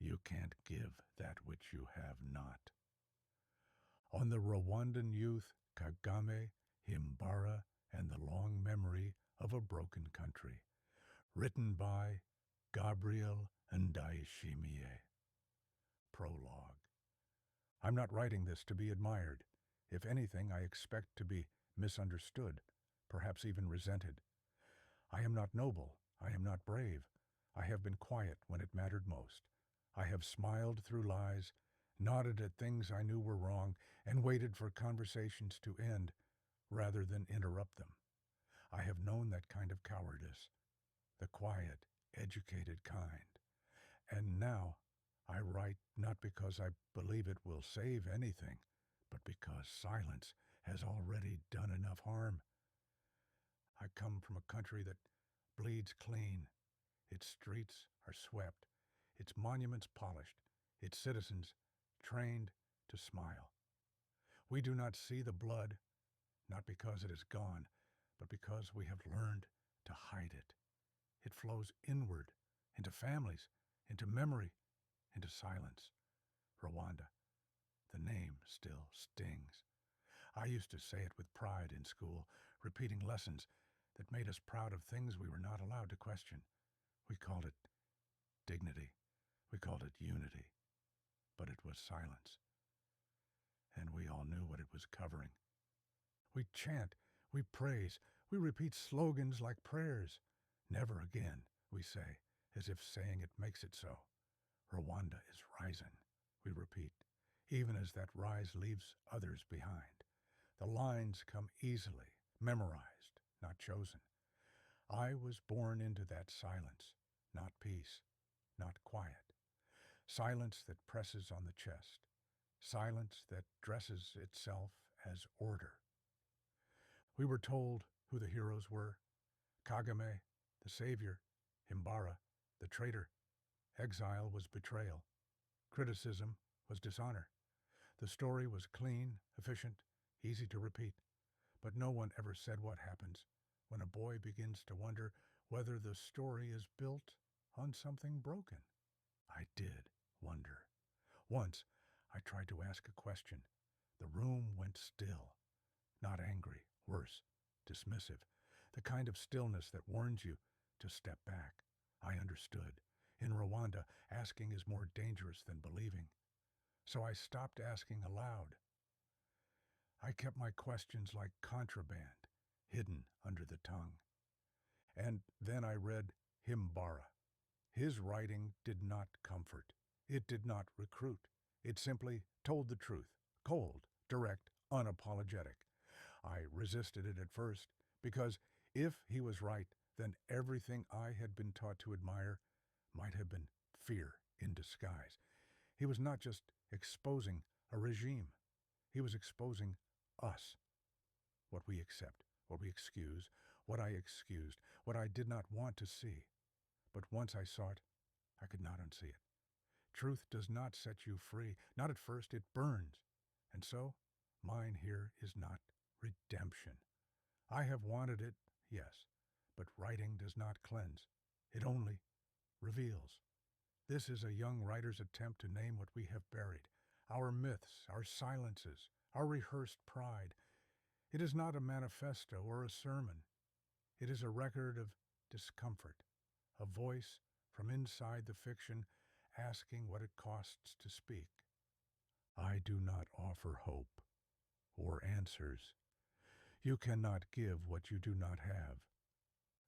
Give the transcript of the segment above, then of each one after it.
You can't give that which you have not. On the Rwandan youth, Kagame, Himbara, and the long memory of a broken country. Written by Gabriel Ndayishimiye. Prologue. I'm not writing this to be admired. If anything, I expect to be misunderstood, perhaps even resented. I am not noble. I am not brave. I have been quiet when it mattered most. I have smiled through lies, nodded at things I knew were wrong, and waited for conversations to end rather than interrupt them. I have known that kind of cowardice, the quiet, educated kind. And now I write not because I believe it will save anything, but because silence has already done enough harm. I come from a country that bleeds clean. Its streets are swept, its monuments polished, its citizens trained to smile. We do not see the blood, not because it is gone, but because we have learned to hide it. It flows inward, into families, into memory, into silence. Rwanda. The name still stings. I used to say it with pride in school, repeating lessons that made us proud of things we were not allowed to question. We called it dignity. We called it unity. But it was silence. And we all knew what it was covering. We chant, we praise, we repeat slogans like prayers. Never again, we say, as if saying it makes it so. Rwanda is rising, we repeat, even as that rise leaves others behind. The lines come easily, memorized, not chosen. I was born into that silence, not peace, not quiet. Silence that presses on the chest. Silence that dresses itself as order. We were told who the heroes were. Kagame, the savior. Himbara, the traitor. Exile was betrayal. Criticism was dishonor. The story was clean, efficient, easy to repeat. But no one ever said what happens when a boy begins to wonder whether the story is built on something broken. I did wonder. Once, I tried to ask a question. The room went still. Not angry, worse, dismissive. The kind of stillness that warns you to step back. I understood. In Rwanda, asking is more dangerous than believing. So I stopped asking aloud. I kept my questions like contraband, hidden under the tongue. And then I read Himbara. His writing did not comfort. It did not recruit. It simply told the truth, cold, direct, unapologetic. I resisted it at first, because if he was right, then everything I had been taught to admire might have been fear in disguise. He was not just exposing a regime. He was exposing us. What we accept, what we excuse, what I excused, what I did not want to see. But once I saw it, I could not unsee it. Truth does not set you free. Not at first, it burns. And so, mine here is not redemption. I have wanted it, yes, but writing does not cleanse. It only reveals. This is a young writer's attempt to name what we have buried, our myths, our silences, our rehearsed pride. It is not a manifesto or a sermon. It is a record of discomfort, a voice from inside the fiction asking what it costs to speak. I do not offer hope or answers. You cannot give what you do not have.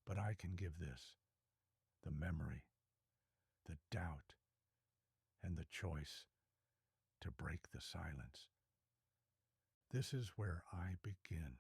But I can give this, the memory, the doubt, and the choice to break the silence. This is where I begin.